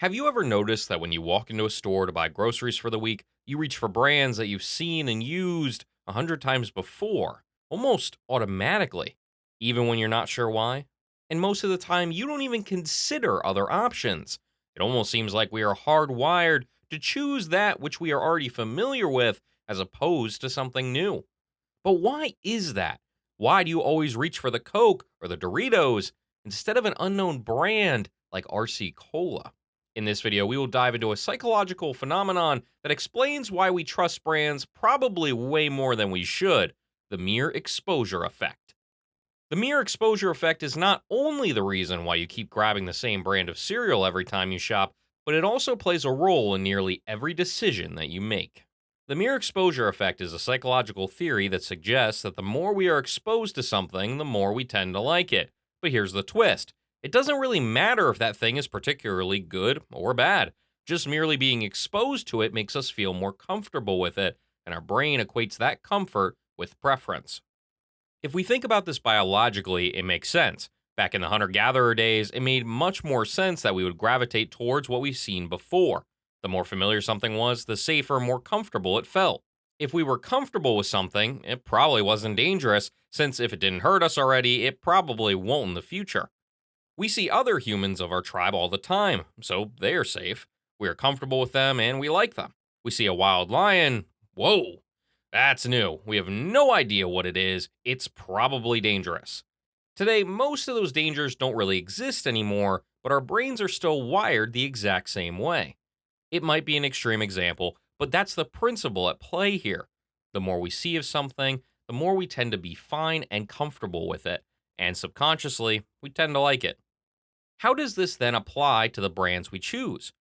Have you ever noticed that when you walk into a store to buy groceries for the week, you reach for brands that you've seen and used 100 times before, almost automatically, even when you're not sure why? And most of the time, you don't even consider other options. It almost seems like we are hardwired to choose that which we are already familiar with as opposed to something new. But why is that? Why do you always reach for the Coke or the Doritos instead of an unknown brand like RC Cola? In this video, we will dive into a psychological phenomenon that explains why we trust brands probably way more than we should: the mere exposure effect. The mere exposure effect is not only the reason why you keep grabbing the same brand of cereal every time you shop, but it also plays a role in nearly every decision that you make. The mere exposure effect is a psychological theory that suggests that the more we are exposed to something, the more we tend to like it. But here's the twist: it doesn't really matter if that thing is particularly good or bad. Just merely being exposed to it makes us feel more comfortable with it, and our brain equates that comfort with preference. If we think about this biologically, it makes sense. Back in the hunter gatherer days, it made much more sense that we would gravitate towards what we've seen before. The more familiar something was, the safer, more comfortable it felt. If we were comfortable with something, it probably wasn't dangerous, since if it didn't hurt us already, it probably won't in the future. We see other humans of our tribe all the time, so they are safe. We are comfortable with them and we like them. We see a wild lion. Whoa, that's new. We have no idea what it is. It's probably dangerous. Today, most of those dangers don't really exist anymore, but our brains are still wired the exact same way. It might be an extreme example, but that's the principle at play here. The more we see of something, the more we tend to be fine and comfortable with it, and subconsciously, we tend to like it. How does this then apply to the brands we choose?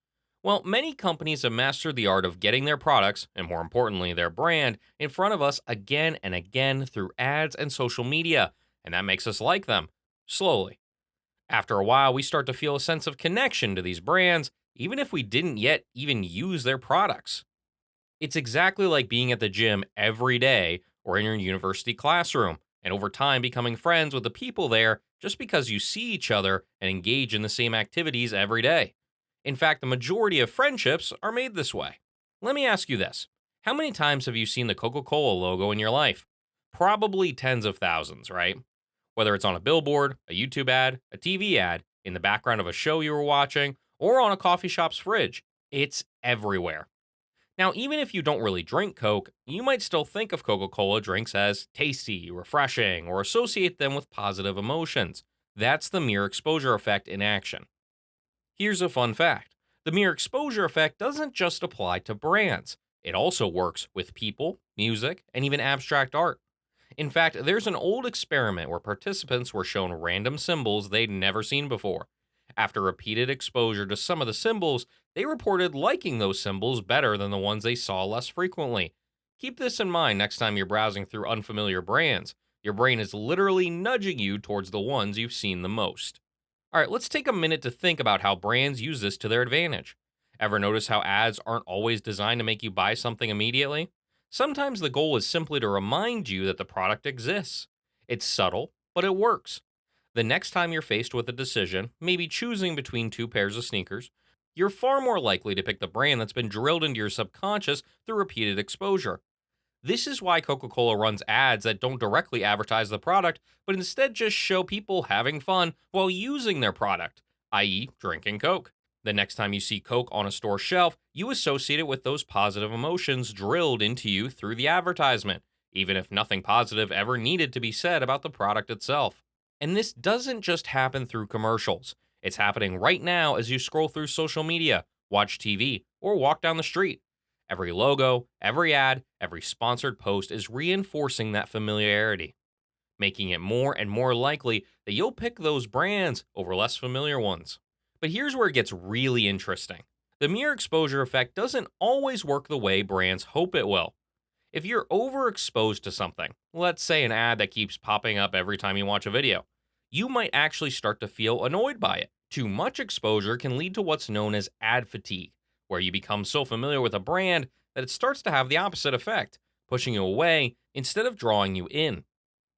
Well, many companies have mastered the art of getting their products, and more importantly, their brand, in front of us again and again through ads and social media, and that makes us like them, slowly. After a while, we start to feel a sense of connection to these brands, even if we didn't yet even use their products. It's exactly like being at the gym every day or in your university classroom, and over time becoming friends with the people there just because you see each other and engage in the same activities every day. In fact, the majority of friendships are made this way. Let me ask you this: how many times have you seen the Coca Cola logo in your life? Probably tens of thousands, right? Whether it's on a billboard, a YouTube ad, a TV ad, in the background of a show you were watching, or on a coffee shop's fridge, it's everywhere. Now, even if you don't really drink Coke, you might still think of Coca Cola drinks as tasty, refreshing, or associate them with positive emotions. That's the mere exposure effect in action. Here's a fun fact: the mere exposure effect doesn't just apply to brands, it also works with people, music, and even abstract art. In fact, there's an old experiment where participants were shown random symbols they'd never seen before. After repeated exposure to some of the symbols, they reported liking those symbols better than the ones they saw less frequently. Keep this in mind next time you're browsing through unfamiliar brands. Your brain is literally nudging you towards the ones you've seen the most. Alright, let's take a minute to think about how brands use this to their advantage. Ever notice how ads aren't always designed to make you buy something immediately? Sometimes the goal is simply to remind you that the product exists. It's subtle, but it works. The next time you're faced with a decision, maybe choosing between two pairs of sneakers, you're far more likely to pick the brand that's been drilled into your subconscious through repeated exposure. This is why Coca Cola runs ads that don't directly advertise the product, but instead just show people having fun while using their product, i.e., drinking Coke. The next time you see Coke on a store shelf, you associate it with those positive emotions drilled into you through the advertisement, even if nothing positive ever needed to be said about the product itself. And this doesn't just happen through commercials. It's happening right now as you scroll through social media, watch TV, or walk down the street. Every logo, every ad, every sponsored post is reinforcing that familiarity, making it more and more likely that you'll pick those brands over less familiar ones. But here's where it gets really interesting: the mere exposure effect doesn't always work the way brands hope it will. If you're overexposed to something, let's say an ad that keeps popping up every time you watch a video, you might actually start to feel annoyed by it. Too much exposure can lead to what's known as ad fatigue, where you become so familiar with a brand that it starts to have the opposite effect, pushing you away instead of drawing you in.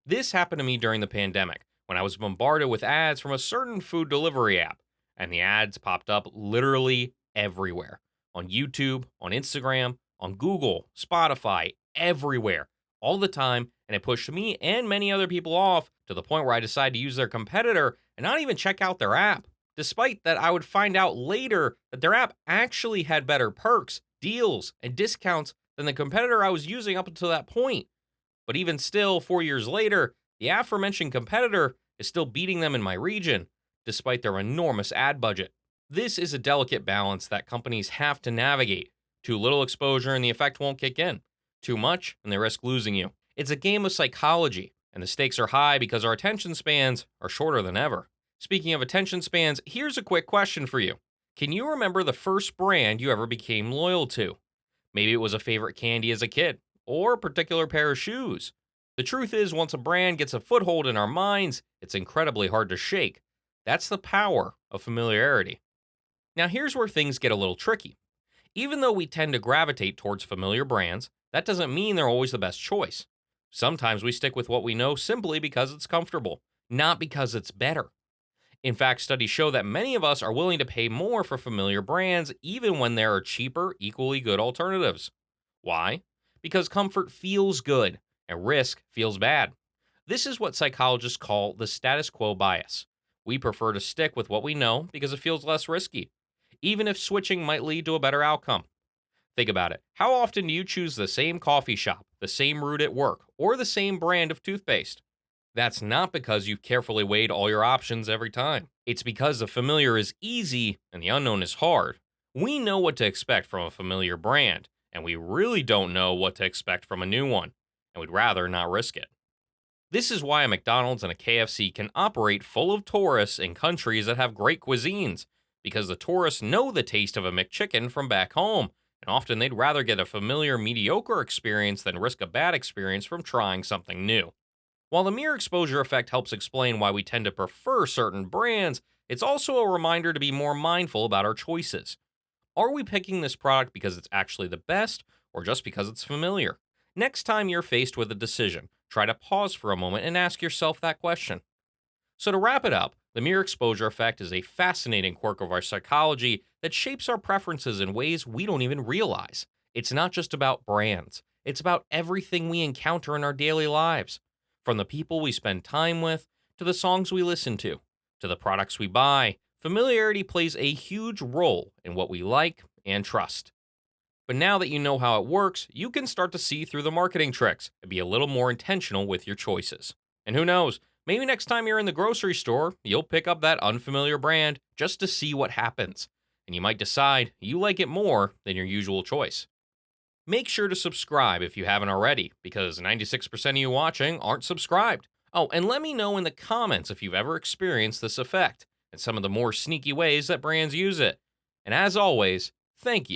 This happened to me during the pandemic when I was bombarded with ads from a certain food delivery app. And the ads popped up literally everywhere on YouTube, on Instagram, on Google, Spotify, everywhere, all the time. And it pushed me and many other people off to the point where I decided to use their competitor and not even check out their app, despite that I would find out later that their app actually had better perks, deals, and discounts than the competitor I was using up until that point. But even still, 4 years later, the aforementioned competitor is still beating them in my region, despite their enormous ad budget. This is a delicate balance that companies have to navigate. Too little exposure and the effect won't kick in. Too much and they risk losing you. It's a game of psychology, and the stakes are high because our attention spans are shorter than ever. Speaking of attention spans, here's a quick question for you. Can you remember the first brand you ever became loyal to? Maybe it was a favorite candy as a kid, or a particular pair of shoes. The truth is, once a brand gets a foothold in our minds, it's incredibly hard to shake. That's the power of familiarity. Now, here's where things get a little tricky. Even though we tend to gravitate towards familiar brands, that doesn't mean they're always the best choice. Sometimes we stick with what we know simply because it's comfortable, not because it's better. In fact, studies show that many of us are willing to pay more for familiar brands even when there are cheaper, equally good alternatives. Why? Because comfort feels good and risk feels bad. This is what psychologists call the status quo bias. We prefer to stick with what we know because it feels less risky, even if switching might lead to a better outcome. Think about it. How often do you choose the same coffee shop, the same route at work, or the same brand of toothpaste? That's not because you've carefully weighed all your options every time. It's because the familiar is easy and the unknown is hard. We know what to expect from a familiar brand, and we really don't know what to expect from a new one, and we'd rather not risk it. This is why a McDonald's and a KFC can operate full of tourists in countries that have great cuisines, because the tourists know the taste of a McChicken from back home, and often they'd rather get a familiar mediocre experience than risk a bad experience from trying something new. While the mere exposure effect helps explain why we tend to prefer certain brands, it's also a reminder to be more mindful about our choices. Are we picking this product because it's actually the best or just because it's familiar? Next time you're faced with a decision, try to pause for a moment and ask yourself that question. So, to wrap it up, the mere exposure effect is a fascinating quirk of our psychology that shapes our preferences in ways we don't even realize. It's not just about brands, it's about everything we encounter in our daily lives. From the people we spend time with, to the songs we listen to the products we buy, familiarity plays a huge role in what we like and trust. But now that you know how it works, you can start to see through the marketing tricks and be a little more intentional with your choices. And who knows, maybe next time you're in the grocery store, you'll pick up that unfamiliar brand just to see what happens. And you might decide you like it more than your usual choice. Make sure to subscribe if you haven't already, because 96% of you watching aren't subscribed. Oh, and let me know in the comments if you've ever experienced this effect and some of the more sneaky ways that brands use it. And as always, thank you